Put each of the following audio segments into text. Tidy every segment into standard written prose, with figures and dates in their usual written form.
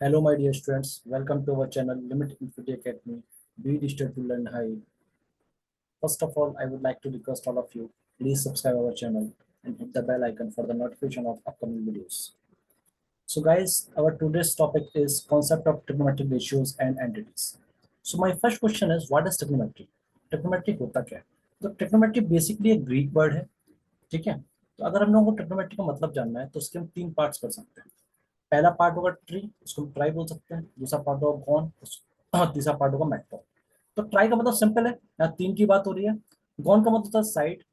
Hello, my dear students. Welcome to our channel, Limit Infinity Academy. Be digital to learn high. First of all, I would like to request all of you, please subscribe our channel and hit the bell icon for the notification of upcoming videos. So, guys, our today's topic is concept of trigonometric ratios and entities. So, my first question is, what is trigonometry? Trigonometry होता क्या है? तो trigonometry basically एक Greek word है, ठीक है। तो अगर हम लोगों को ट्रिग्नोमेट्री का मतलब जानना है तो उसके हम तीन पार्ट्स कर सकते हैं। पहला पार्ट होगा ट्री, उसको हम ट्राई बोल सकते हैं। दूसरा पार्ट होगा कौन, तीसरा पार्ट होगा मेट्रो। तो ट्राई का मतलब सिंपल है, यहाँ तीन की बात हो रही है। गॉन का मतलब होता है साइड,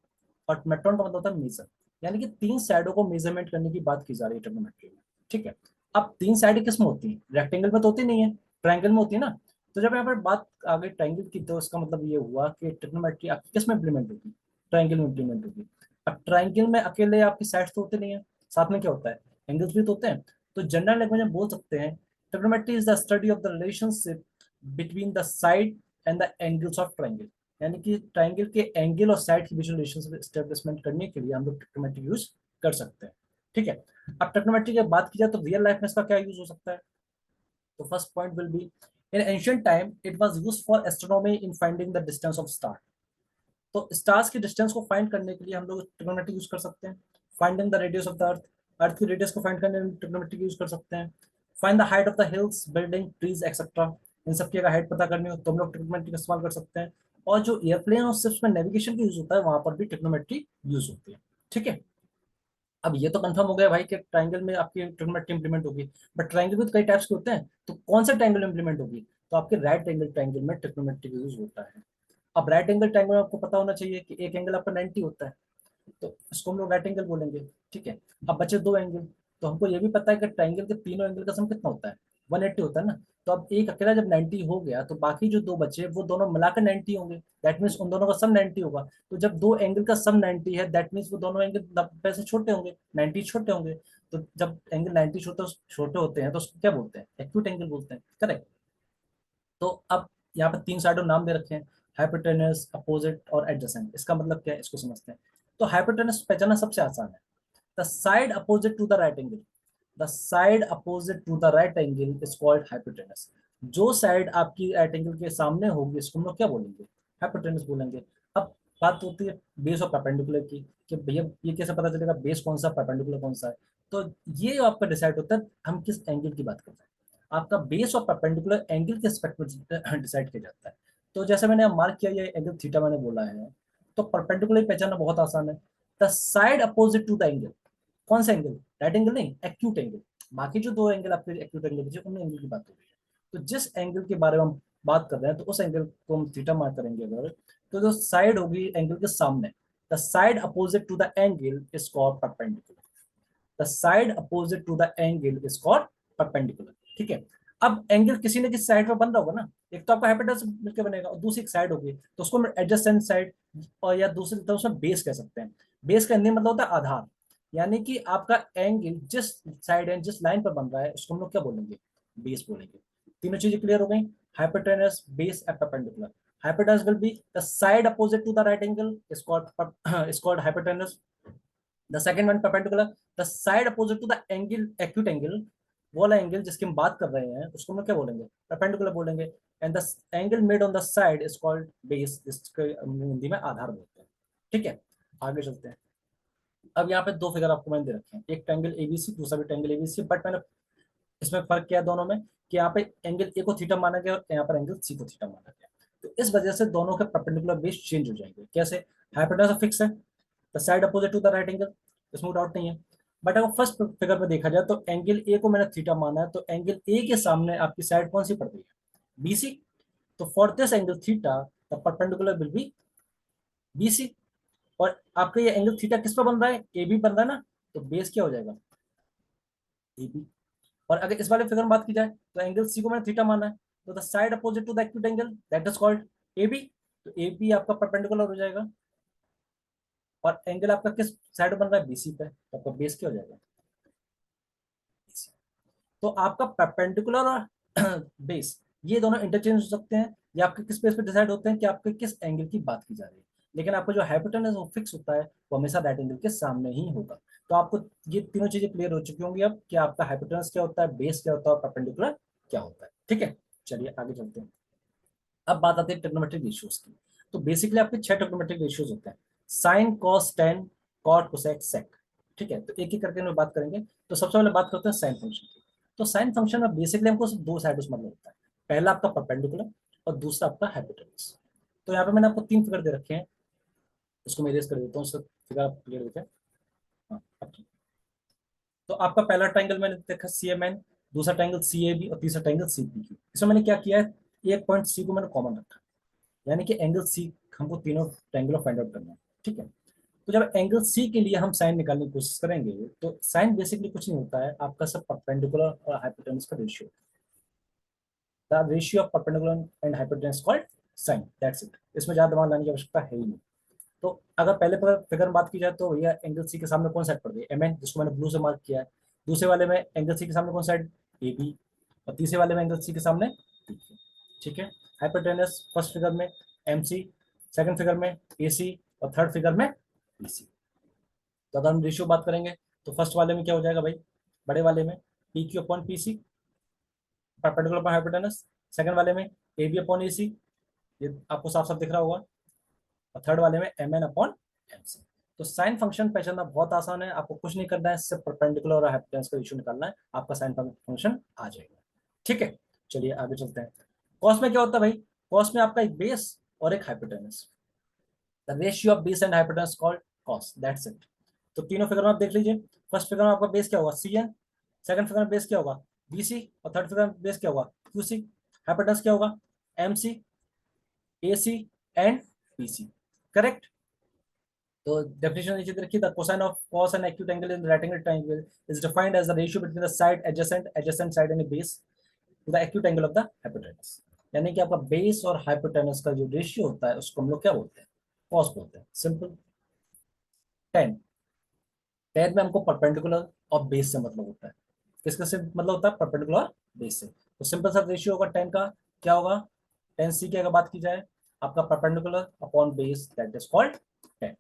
और मेट्रॉन का मतलब होता है मेजर, यानी कि तीन साइडों को मेजरमेंट करने की बात की जा रही है ट्रिग्नोमेट्री में, ठीक है। अब तीन साइड किस में होती है? रेक्टेंगल में तो होती नहीं है, ट्रायंगल में होती है ना। तो जब यहाँ पर बात आ गई ट्रायंगल की, तो इसका मतलब ये हुआ कि ट्रिग्नोमेट्री आपकी किस में इंप्लीमेंट होगी? ट्रायंगल में इंप्लीमेंट होगी। अब ट्रायंगल में अकेले आपकी साइड्स तो होते नहीं है, साथ में क्या होता है? एंगल्स भी तो होते हैं। तो जनरल लैंग्वेज में बोल सकते हैं, trigonometry is the study of the relationship between the side and the angles of triangle. यानी कि ट्रायंगल के एंगल और साइड के बीच रिलेशनशिप एस्टेब्लिशमेंट करने के लिए हम लोग ट्रिग्नोमेट्री यूज कर सकते हैं, ठीक है। अब ट्रिग्नोमेट्री की बात की जाए तो रियल लाइफ में इसका क्या यूज हो सकता है? तो first point will be, in ancient time it was used for astronomy in finding the distance of star. तो स्टार्स की डिस्टेंस को फाइंड करने के लिए हम लोग ट्रिग्नोमेट्री यूज कर सकते हैं। Finding the radius of the earth, earth की रेडियस को फाइंड करने में ट्रिग्नोमेट्री यूज कर सकते हैं। Find the height of the hills, building, trees etcetera, इन सब की अगर हाइट पता करनी हो तो हम लोग ट्रिग्नोमेट्री का इस्तेमाल कर सकते हैं। और जो एयरप्लेन और शिप्स में नेविगेशन का यूज होता है, वहां पर भी ट्रिग्नोमेट्री यूज होती है, ठीक है। अब ये तो कंफर्म हो गया भाई कि ट्रायंगल में आपकी ट्रिग्नोमेट्री इंप्लीमेंट होगी। बट ट्रायंगल भी तो कई टाइप्स के होते हैं, तो कौन सा ट्रायंगल इंप्लीमेंट होगी? तो आपके राइट एंगल ट्रायंगल में ट्रिग्नोमेट्री यूज होता है। अब राइट एंगल ट्रायंगल में आपको पता होना चाहिए कि एक एंगल आपका 90 होता है, तो इसको हम लोग राइट एंगल बोलेंगे, ठीक है। अब बचे दो एंगल, तो हमको ये भी पता है कि ट्रायंगल के तीनों एंगल का सम कितना होता है? 180 होता है ना। तो अब एक अकेला जब 90 हो गया तो बाकी जो दो बचे वो दोनों मिलाकर 90 होंगे, दैट मीन्स उन दोनों का सम 90 होगा। तो जब दो एंगल का सम 90 है, दैट मीन्स वो दोनों एंगल 90 से छोटे होंगे, 90 छोटे होंगे। तो जब एंगल 90 छोटे छोटे होते हैं तो उसको क्या बोलते हैं? एक्यूट एंगल बोलते हैं, करेक्ट। तो अब यहाँ पर तीन साइडों नाम दे रखे हैं, हाइपोटेनस, अपोजिट और एडजेसेंट। इसका मतलब क्या है, इसको समझते हैं। तो हाइपोटेनस पहचानना सबसे आसान है, the side opposite to the right angle. The side opposite to the right angle is called hypotenuse. जो साइड आपकी राइट एंगल के सामने होगी इसको हम लोग क्या बोलेंगे? हाइपोटेनस बोलेंगे। अब बात होती है बेस और परपेंडिकुलर की, कि भैया ये कैसे पता चलेगा बेस कौन सा, परपेंडिकुलर कौन सा है? तो ये आपका डिसाइड होता है हम किस एंगल की बात कर रहे हैं। आपका बेस और परपेंडिकुलर एंगल के एस्पेक्ट में डिसाइड किया जाता है। तो जैसे मैंने मार्क किया, ये एंगल थीटा मैंने बोला है, तो परपेंडिकुलर पहचानना बहुत आसान है। The side opposite to the angle, कौन सा एंगल? राइट एंगल नहीं, एक्यूट एंगल। बाकी जो दो एंगल आपके एक्यूट एंगल बचे उन एंगल की बात हो रही है। तो जिस एंगल के बारे में हम बात कर रहे हैं तो उस एंगल को हम थीटा मार्क करेंगे अगर, तो जो साइड होगी एंगल के सामने, the side opposite to the angle is called perpendicular. The side opposite to the angle is called perpendicular, ठीक है। अब एंगल किसी न किसी साइड पर बन रहा होगा ना, एक तो आपका हाइपोटेनस मिलकर बनेगा और दूसरी एक साइड होगी, तो उसको हम एडजेसेंट साइड, और या दूसरी तरफ उसमें बेस कह सकते हैं। बेस का हिंदी मतलब होता है आधार, यानी कि आपका एंगल जिस साइड एंड जिस लाइन पर बन रहा है उसको हम लोग क्या बोलेंगे? बेस बोलेंगे। तीनों चीजें क्लियर हो गई, hypotenuse, base and perpendicular. Hypotenuse will be the side opposite to the right angle is called hypotenuse. The second one perpendicular, the side opposite to the angle acute angle, वो वाला angle जिसकी हम बात कर रहे हैं उसको हम लोग क्या बोलेंगे? परपेंडिकुलर बोलेंगे। And the angle made on the side is called base, जिसको हिंदी में आधार बोलते हैं, ठीक है। आगे चलते हैं। अब यहाँ पे दो फिगर आपको मैंने दे रखे हैं, एक ट्रायंगल एबीसी, दूसरा भी ट्रायंगल एबीसी, बट मैंने इसमें फर्क किया दोनों में, कि यहाँ पे एंगल ए को थीटा माना गया और यहाँ पर एंगल सी को थीटा माना गया। तो इस वजह से दोनों के परपेंडिकुलर बेस चेंज हो जाएंगे। कैसे? हाइपोटेनस फिक्स है, the side opposite to the right angle, इसमें डाउट नहीं है। बट अगर फर्स्ट फिगर में देखा जाए तो एंगल ए को मैंने थीटा माना है, तो एंगल ए के सामने आपकी साइड कौन सी पड़ रही है? बीसी। तो for this angle theta the perpendicular will be BC. और आपका ये एंगल थीटा किस पर बन रहा है? ए बी बन रहा है ना, तो बेस क्या हो जाएगा? A B. और अगर इस वाले फिगर में बात की जाए तो एंगल सी को मैंने थीटा माना है, तो the side opposite to the acute angle that is called A B. तो ए बी आपका परपेंडिकुलर हो जाएगा, और एंगल आपका किस साइड बन रहा है? बीसी पे, तो आपका बेस क्या हो जाएगा? BC। तो आपका परपेंडिकुलर और बेस ये दोनों इंटरचेंज हो सकते हैं, या आपके किस बेस पे डिसाइड होते हैं कि आपके किस एंगल की बात की जा रही है। लेकिन आपका जो हाइपोटेनस वो फिक्स होता है, वो हमेशा राइट एंगल के सामने ही होगा। तो आपको ये तीनों चीजें क्लियर हो चुकी होंगी अब कि आपका हाइपोटेनस क्या होता है, बेस क्या होता है और परपेंडिकुलर क्या होता है। ठीक है, चलिए आगे चलते हैं। अब बात आती है ट्रिग्नोमेट्रिक रेशियोज की। तो बेसिकली आपके 6 ट्रिग्नोमेट्रिक रेशियोज होते हैं, sine cos tan cot cosec sec. ठीक है, तो एक एक करके हम बात करेंगे। तो सबसे पहले बात करते हैं साइन फंक्शन की। तो साइन फंक्शन में बेसिकली हमको सिर्फ दो साइड मतलब होता है, पहला आपका परपेंडिकुलर और दूसरा आपका हाइपोटेनस। तो यहाँ पे मैंने आपको 3 फिगर दे रखे हैं, इसको मैं इरेज कर देता हूँ, सब फिगर आप क्लियर देखें। हाँ, अब ठीक। तो आपका पहला ट्रायंगल मैंने देखा सी एम एन, दूसरा ट्रायंगल सी ए बी और तीसरा ट्रायंगल सी पी क्यू। इसमें मैंने क्या किया है, एक पॉइंट सी को मैंने कॉमन रखा, यानी कि एंगल सी हमको तीनों ट्रायंगल फाइंड आउट करना है। ठीक है, तो जब एंगल सी के लिए हम साइन निकालने की कोशिश करेंगे, तो साइन बेसिकली कुछ नहीं होता है, आपका सब परपेंडिकुलर और हाइपोटेनस का ratio. The ratio of perpendicular and hypotenuse called sine, that's it. इसमें ज्यादा दिमाग लाने की आवश्यकता है ही नहीं। तो अगर पहले फिगर में बात की जाए, तो भैया एंगल सी के सामने कौन साइड पड़ गई, एम एन, जिसको मैंने ब्लू से मार्क किया है। दूसरे वाले में एंगल सी के सामने कौन साइड, ए बी। और तीसरे वाले में एंगल सी के सामने बी। ठीक है, हाइपोटेनस फर्स्ट फिगर में एम सी, सेकंड फिगर में ए सी और थर्ड फिगर में बी सी। तो अगर हम रेशियो बात करेंगे, तो फर्स्ट वाले में क्या हो जाएगा भाई, बड़े वाले में P Q upon P C perpendicular upon hypotenuse, second वाले में ए बी अपॉन ए सी, ये आपको साफ साफ दिख रहा होगा, और थर्ड वाले में M N upon M C. तो साइन फंक्शन पहचानना बहुत आसान है, आपको कुछ नहीं करना है, सिर्फ परपेंडिकुलर और हाइपोटेनस का रेशियो निकालना है, आपका साइन फंक्शन आ जाएगा। ठीक है, चलिए आगे चलते हैं। कॉस में क्या होता है भाई, कॉस में आपका एक बेस और एक hypotenuse, the ratio of base and hypotenuse called cos, that's it. तो तीनों फिगर में आप देख लीजिए, फर्स्ट फिगर में आपका बेस क्या होगा, सी एन, सेकंड फिगर में बेस क्या होगा, बी सी, और थर्ड फिगर में बेस क्या होगा, क्यू सी। हाइपोटेनस क्या होगा, M C, A C and B C. Correct. तो डेफिनेशन नीचे दे रखिए, the cosine of cos an acute angle in right angle triangle is defined as the ratio between the side adjacent side and base to the acute angle of the hypotenuse. यानी कि आपका base और hypotenuse का जो ratio होता है, उसको हम लोग क्या बोलते हैं, cos बोलते हैं, सिंपल। टेन, टेन में हमको परपेंडिकुलर और बेस से मतलब होता है, किसके से मतलब होता है, परपेंडिकुलर बेस से। तो सिंपल सा रेशियो होगा टेन का, क्या होगा, टेन सी की अगर बात की जाए, आपका perpendicular upon base, that is called ten.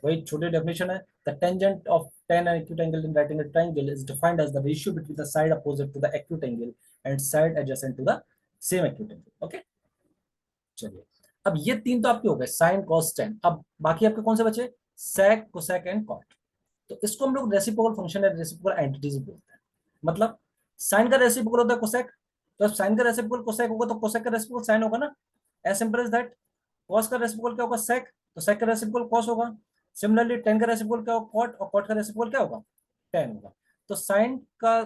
वही छोटी डेफिनेशन है, the tangent of tan and acute angle in right angle triangle is defined as the ratio between the side opposite to the acute angle and side adjacent to the same acute angle। Okay, चलिए। अब ये तीन तो आपके हो गए, sign cos ten. अब बाकी आपके कौन से बचे, sec कोसेक एंड कॉट। तो इसको हम लोग रेसिप्रोकल फंक्शन या रेसिप्रोकल एंटिटीज बोलते हैं। मतलब साइन का रेसिप्रोकल होता है कोसेक, तो साइन का रेसिप्रोकल कोसेक होगा तो कोसेक का रेसिप्रोकल साइन होगा ना, as simple as that. Cos का रेसिप्रोकल क्या होगा, सेक, तो सेक का रेसिप्रोकल कॉस होगा। सिमिलरली टेन का रेसिप्रोकल क्या होगा, कॉट, और कॉट का रेसिप्रोकल क्या होगा, टेन होगा। तो साइन का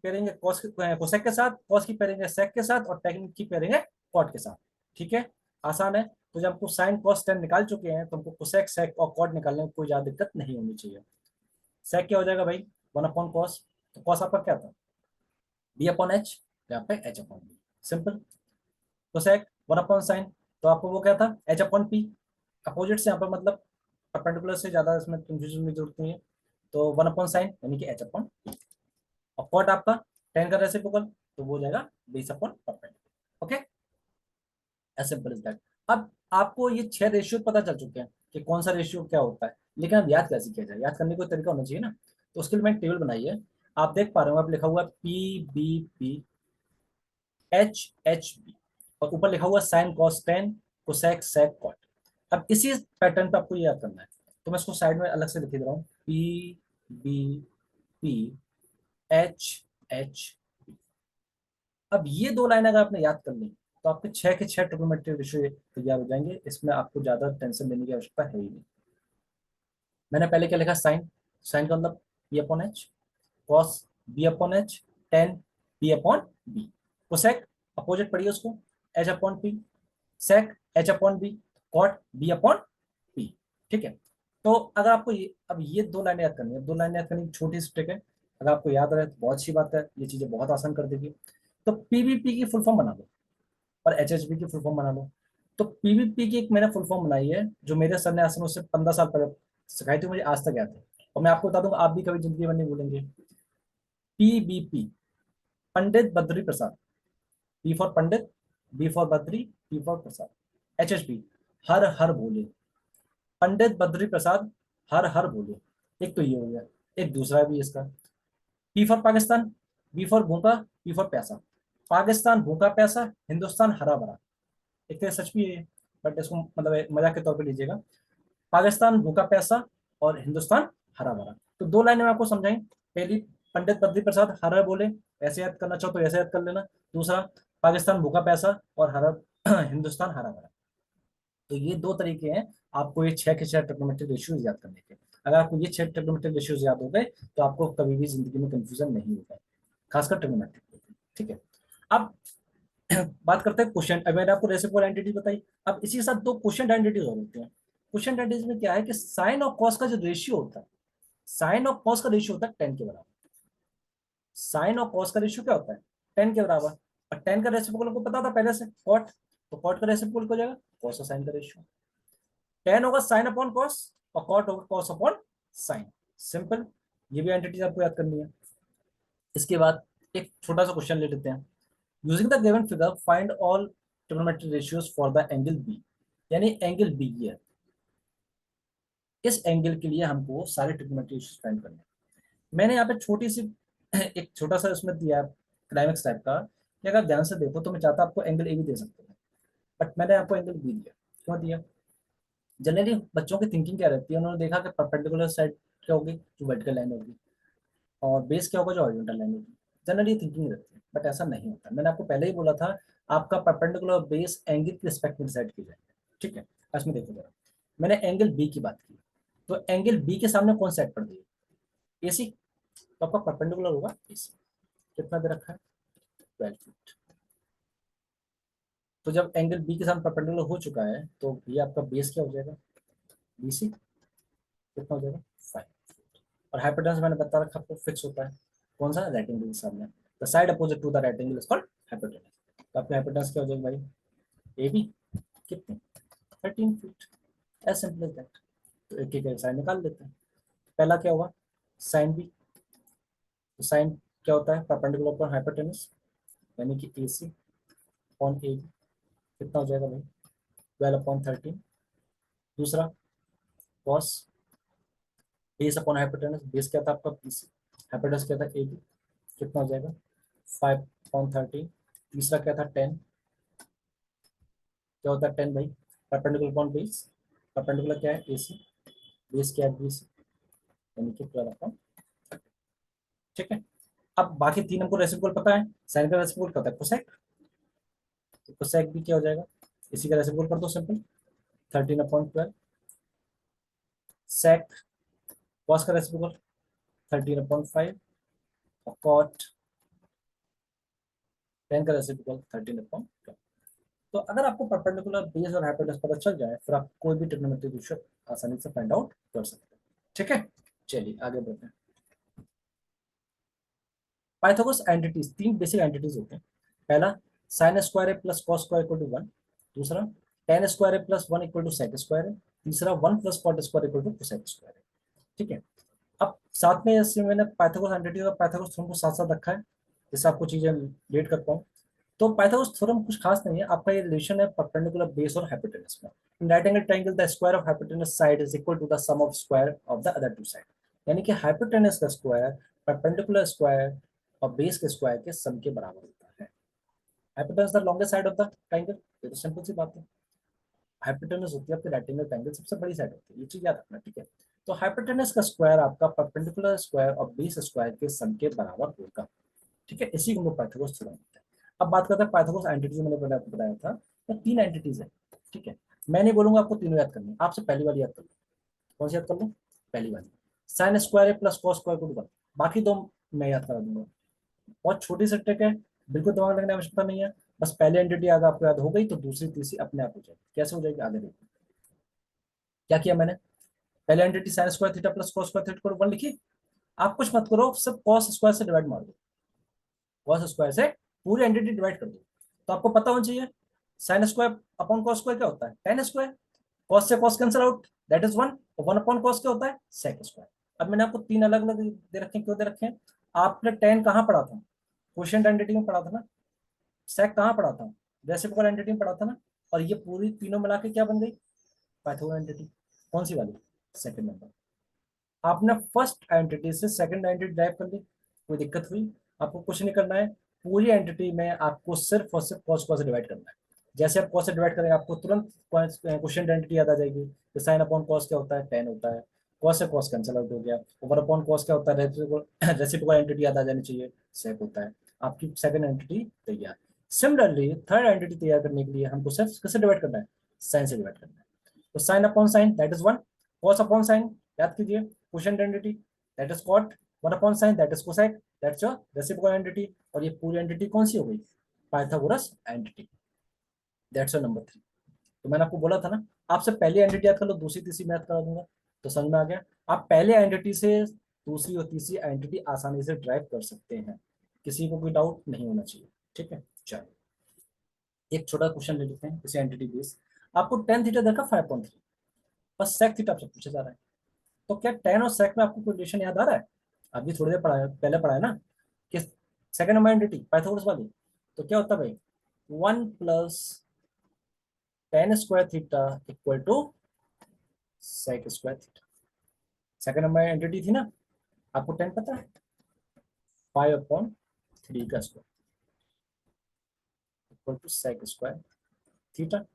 पेयरिंग है कॉस कोसेक के साथ, कॉस की पेयरिंग है सेक के साथ, और टेन की पेयरिंग है कॉट के साथ। ठीक है, आसान है। तो जब हमको साइन कॉस टेन निकाल चुके हैं, तो हमको कोसेक सेक और कॉट निकालने में कोई ज्यादा दिक्कत नहीं होनी चाहिए। सेक क्या हो जाएगा भाई, वन अपॉन कॉस, तो कॉस आपका क्या था, बी अपॉन एच, यहाँ पे एच अपॉन बी, सिंपल। तो सेक वन अपॉन साइन, तो आपको वो क्या था, एच अपॉन पी। अपोजिट से यहाँ पर मतलब परपेंडिकुलर से ज्यादा इसमें कंफ्यूजन की जरूरत नहीं है। तो वन अपॉन साइन यानी कि एच अपॉन पी। और कॉट आपका टेन का रेसिप्रोकल, तो वो हो जाएगा base upon perpendicular. Okay, as simple as that. अब आपको ये 6 रेशियो पता चल चुके हैं कि कौन सा रेशियो क्या होता है, लेकिन अब याद कैसे किया जाए, याद करने का कोई तरीका होना चाहिए ना। तो उसके लिए मैंने टेबल बनाई है, आप देख पा रहे हो, आप लिखा हुआ है P B P H H B, और ऊपर लिखा हुआ sine cos tan cosec sec cot. अब इसी पैटर्न पे आपको ये याद करना है, तो मैं इसको साइड में अलग से लिख दे रहा हूँ, P B P H H. अब ये दो लाइन अगर आपने याद कर ली, तो आपके 6 के 6 ट्रिग्नोमेट्रिक रेशियो तैयार हो जाएंगे, इसमें आपको ज्यादा टेंशन लेने की आवश्यकता है ही नहीं। मैंने पहले क्या लिखा, साइन, साइन का मतलब B upon H, cos B upon H, tan B upon B, cosec opposite पढ़िए उसको, H upon P, sec H upon B, cot B upon P. ठीक है, तो अगर आपको ये अब ये दो लाइनें याद करनी है, दो लाइनें याद करने की छोटी सी ट्रिक है, अगर आपको याद रहे तो बहुत अच्छी बात है, ये चीजें बहुत आसान कर देगी। तो पीवीपी की फुल फॉर्म बना लो और एचएचबी की फुल फॉर्म बना लो। तो पीवीपी की एक मैंने फुल फॉर्म बनाई है, जो मेरे सर ने आज से मुझसे 15 साल पहले सिखाई थी, मुझे आज तक याद है, और मैं आपको बता दूंगा, आप भी कभी जिंदगी में नहीं भूलेंगे। PBP, Pandit Badri Prasad, P for Pandit, B for Badri, P for Prasad. HHB, Har Har Bhole, Pandit Badri Prasad Har Har Bhole. एक तो ये हो गया। एक दूसरा भी इसका, P for Pakistan, B for भूखा, पी फॉर प्यासा। पाकिस्तान भूखा प्यासा, हिंदुस्तान हरा भरा। एक तो सच भी है, बट इसको मतलब मजाक के तौर पे लीजिएगा। पाकिस्तान भूखा प्यासा और हिंदुस्तान हरा भरा। तो दो लाइनें मैं आपको समझाई। पहली, पंडित बद्री प्रसाद हरा बोले, ऐसे याद करना चाहो तो ऐसे याद कर लेना। दूसरा, पाकिस्तान भूखा प्यासा और हरा हिंदुस्तान हरा भरा। तो ये दो तरीके हैं आपको ये छह के छह ट्रिग्नोमेट्रिक रेशियोज याद करने के। अगर आपको ये छह ट्रिग्नोमेट्रिक रेशियोज याद हो गए तो आपको कभी भी जिंदगी में कंफ्यूजन नहीं होगा, खासकर ट्रिग्नोमेट्रिक। ठीक है। अब बात करते हैं क्वेश्चन। अब मैंने आपको रेसिप्रोकल एंटिटी बताई, अब इसी के साथ दो क्वेश्चन एंटिटीज और होते हैं। क्वेश्चन एंटिटीज में क्या है कि साइन और कॉस का जो रेशियो होता है, साइन और कॉस का रेशियो होता है 10 के बराबर। साइन और कॉस का रेशियो क्या होता है? 10 के बराबर। और 10 का रेसिप्रोकल को पता था पहले से, कॉट। तो कॉट का रेसिप्रोकल हो जाएगा कॉस और साइन का रेशियो। 10 होगा साइन अपॉन कॉस और कॉट होगा कॉस अपॉन साइन। सिंपल। ये भी एंटिटीज आपको याद करनी है। इसके बाद एक छोटा सा क्वेश्चन ले लेते हैं। Using the given figure find all trigonometric ratios for the angle B. यानी एंगल बी ये है, इस एंगल के लिए हमको सारे ट्रिग्नोमेट्रिक रेशियोज फाइंड करने हैं। मैंने यहाँ पे छोटी सी एक छोटा सा इसमें दिया क्लाइमेक्स टाइप का कि अगर ध्यान से देखो तो मैं चाहता आपको एंगल ए भी दे सकते हैं, बट मैंने आपको एंगल बी दिया। क्यों दिया? जनरली बच्चों की थिंकिंग क्या रहती है, उन्होंने देखा कि परपेंडिकुलर साइड क्या होगी, जो वर्टिकल लाइन होगी, और बेस क्या होगा, जो हॉरिजॉन्टल लाइन होगी। जनरली थिंकिंग रहती है, बट ऐसा नहीं होता। मैंने आपको पहले ही बोला था आपका परपेंडिकुलर बेस एंगल के रिस्पेक्ट में डिसाइड की जाएगी। ठीक है। इसमें देखो जरा, मैंने एंगल बी की बात की, तो एंगल बी के सामने कौन साइड पड़ रही है? एसी। तो आपका परपेंडिकुलर होगा एसी। कितना दे रखा है? 12 फीट। तो जब एंगल बी के साथ परपेंडिकुलर हो चुका है तो ये आपका बेस क्या हो जाएगा? बीसी। कितना हो जाएगा? 5 फीट। और हाइपोटेनस मैंने बता रखा आपको फिक्स होता है। कौन सा? राइट एंगल के सामने। The side opposite to the right angle is called hypotenuse. तो आपकी हाइपोटेनस क्या हो जाएगी भाई? A B. कितनी? 13 feet. As simple as that. तो एक एक साइड निकाल लेते हैं। पहला क्या होगा? Sine B. तो साइन क्या होता है? परपेंडिकुलर अपॉन हाइपोटेनस, यानी कि ए सी अपॉन ए बी। कितना हो जाएगा भाई? 12/13। दूसरा, cos base upon hypotenuse. Base क्या था आपका? बीसी। हाइपोटेनस क्या था? A B. कितना हो जाएगा? 5/13। तीसरा क्या था? 10। क्या होता है 10 भाई? Perpendicular upon base. परपेंडिकुलर क्या है? ए सी। बेस क्या है? बीसी। यानी कि 12/। ठीक है। अब बाकी तीन हमको रेसिप्रोकल पता है। साइन का रेसिप्रोकल पता है कोसेक। तो कोसेक भी क्या हो जाएगा? इसी का रेसिप्रोकल कर दो सिंपल, 13/12। सेक कॉस का रेसिप्रोकल 13/5। और कॉट टेन का रेसिप्रोकल 13/12। तो अगर आपको परपेंडिकुलर बेस और हाइपोटेनस पता चल जाए फिर आप कोई भी ट्रिग्नोमेट्रिक रेशियो आसानी से फाइंड आउट कर सकते हैं। ठीक है। चलिए आगे बढ़ते हैं। पाइथागोरस एंटिटीज, तीन बेसिक एंटिटीज होते हैं। पहला, sine square A plus cos square equal to 1। दूसरा, tan square A plus 1 equal to sec square है। तीसरा, 1 plus cot square equal to cosec square है। ठीक है। अब साथ में इसमें मैंने पाइथागोरस एंटिटी और पाइथागोरस थ्योरम को साथ साथ रखा है, जिससे आपको चीजें रिलेट कर पाऊँ। तो पाइथागोरस थ्योरम कुछ खास नहीं है, आपका ये रिलेशन है परपेंडिकुलर बेस और हाइपोटेनस में। In right angle triangle the square of hypotenuse side is equal to the sum of square of the other two side. यानी कि हाइपोटेनस का स्क्वायर परपेंडिकुलर स्क्वायर और बेस के स्क्वायर के sum के बराबर होता है। Hypotenuse the longest side of the triangle. ये तो सिंपल सी बात है। हाइपोटेनस होती है आपके राइट एंगल ट्रायंगल सबसे बड़ी साइड होती है, ये चीज याद रखना। ठीक है। तो हाइपोटेनस का स्क्वायर आपका परपेंडिकुलर स्क्वायर और बेस स्क्वायर के सम के बराबर होगा। ठीक है। इसी को हम लोग पाइथागोरस थ्योरम कहते हैं। अब बात करते हैं पाइथागोरस एंटिटीज। मैंने पहले आपको बताया था तो तीन एंटिटीज है। ठीक है। मैं नहीं बोलूंगा आपको तीनों याद करनी है, आपसे पहली वाली याद कर लो। कौन सी याद कर लो? पहली वाली, sine square plus cos square को 1। बाकी दो मैं याद करा दूंगा। बहुत छोटी सी ट्रिक है, बिल्कुल दिमाग लगने की आवश्यकता नहीं है। बस पहली एंटिटी अगर आपको याद हो गई तो दूसरी तीसरी अपने आप हो जाएगी। कैसे हो जाएगी आगे देखो। क्या किया मैंने? पहले entity sine square theta plus cos square theta को 1 लिखी। आप कुछ मत करो, सब कॉस स्क्वायर से डिवाइड मार दो। कॉस स्क्वायर से पूरी एंटिटी डिवाइड कर दो। तो आपको पता होना चाहिए sine square upon cos square क्या होता है? Tan square. कॉस से cos cancel out, that is 1। 1 upon cos क्या होता है? Sec square. अब मैंने आपको तीन अलग अलग दे रखे हैं। क्यों दे रखे हैं? आपने टेन कहाँ पढ़ा था? क्वोशिएंट एंटिटी में पढ़ा था ना। सेक कहाँ पढ़ा था? रेसिप्रोकल एंटिटी में पढ़ा था ना। और ये पूरी तीनों मिला के क्या बन गई? Pythagoras entity. कौन सी वाली? Second number. आपने फर्स्ट एंटिटी से सेकंड एंटिटी ड्राइव कर ली, कोई दिक्कत हुई? आपको कुछ नहीं करना है, पूरी एंटिटी में आपको सिर्फ और सिर्फ कॉस से डिवाइड करना है। जैसे आप कॉस से डिवाइड करेंगे आपको तुरंत क्वेश्चन एंटिटी याद आ जाएगी। तो साइन अपॉन कॉस क्या होता है? टेन होता है। कॉस से कॉस कैंसिल आउट हो गया। ओवर अपॉन कॉस क्या होता है? रेसिप्रोकल एंटिटी याद आ जानी चाहिए, सेक होता है। आपकी सेकंड एंटिटी तैयार। सिमिलरली थर्ड एंटिटी तैयार करने के लिए हमको सिर्फ किससे डिवाइड करना है? साइन से डिवाइड करना है। तो sine upon sine that is one, cos upon sine याद कीजिए quotient entity that is cot, one upon sine that is cosec, that's your reciprocal entity. और ये पूरी एंटिटी कौन सी हो गई? Pythagoras entity. That's your number 3। तो मैंने आपको बोला था ना, आपसे पहली एंटिटी याद कर लो, दूसरी तीसरी मैं याद करा दूंगा। तो समझ में आ गया? आप पहले एंटिटी से दूसरी और तीसरी एंटिटी आसानी से ड्राइव कर सकते हैं, किसी को कोई डाउट नहीं होना चाहिए। ठीक है, चलो एक छोटा क्वेश्चन ले लेते हैं इसी एंटिटी बेस। आपको टेन थीटा देखा 5.3, बस सेक थीटा आपसे पूछा जा रहा है। तो क्या टेन और सेक में आपको कोई रिलेशन याद आ रहा है? अभी थोड़ी देर पढ़ाया, पहले पढ़ाया ना कि सेकंड नंबर एंटिटी पाइथागोरस वाली। तो क्या होता है भाई? One plus tan square theta equal to sec square theta. Second number entity थी ना, आपको टेन पता है, 5/3 का square equal to sec square theta.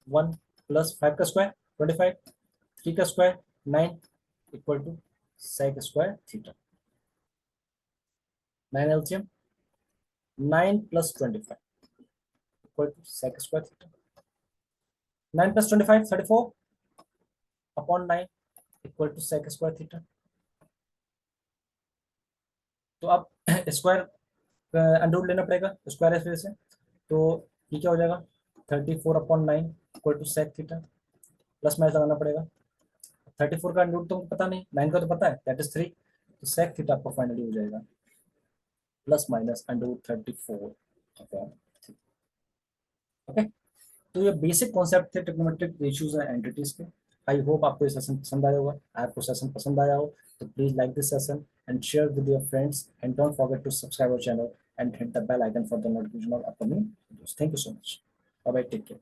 One plus five का स्क्वायर 25, थ्री का square 9 equal to sec square theta. 9 LCM, 9 plus 25 equal to sec square theta. 9 plus 25 34 upon 9 equal to sec square theta. तो अब square under root लेना पड़ेगा, square है फिर से। तो ये क्या हो जाएगा? 34/9 equal to sec theta. Plus minus लगाना पड़ेगा। 34 का अंडर रूट तो पता नहीं, 9 का तो पता है दैट इज 3। तो सेक थीटा आपको फाइनली हो जाएगा plus minus under root 34/3। Okay, तो ये बेसिक कॉन्सेप्ट थे ट्रिग्नोमेट्रिक रेशियोज एंड एंटिटीज के। आई होप आपको ये सेशन पसंद आया होगा। आपको सेशन पसंद आया हो तो please like this session and share with your friends and don't forget to subscribe our channel and hit the bell icon for the notification of upcoming videos. Thank you so much. Bye bye, take care.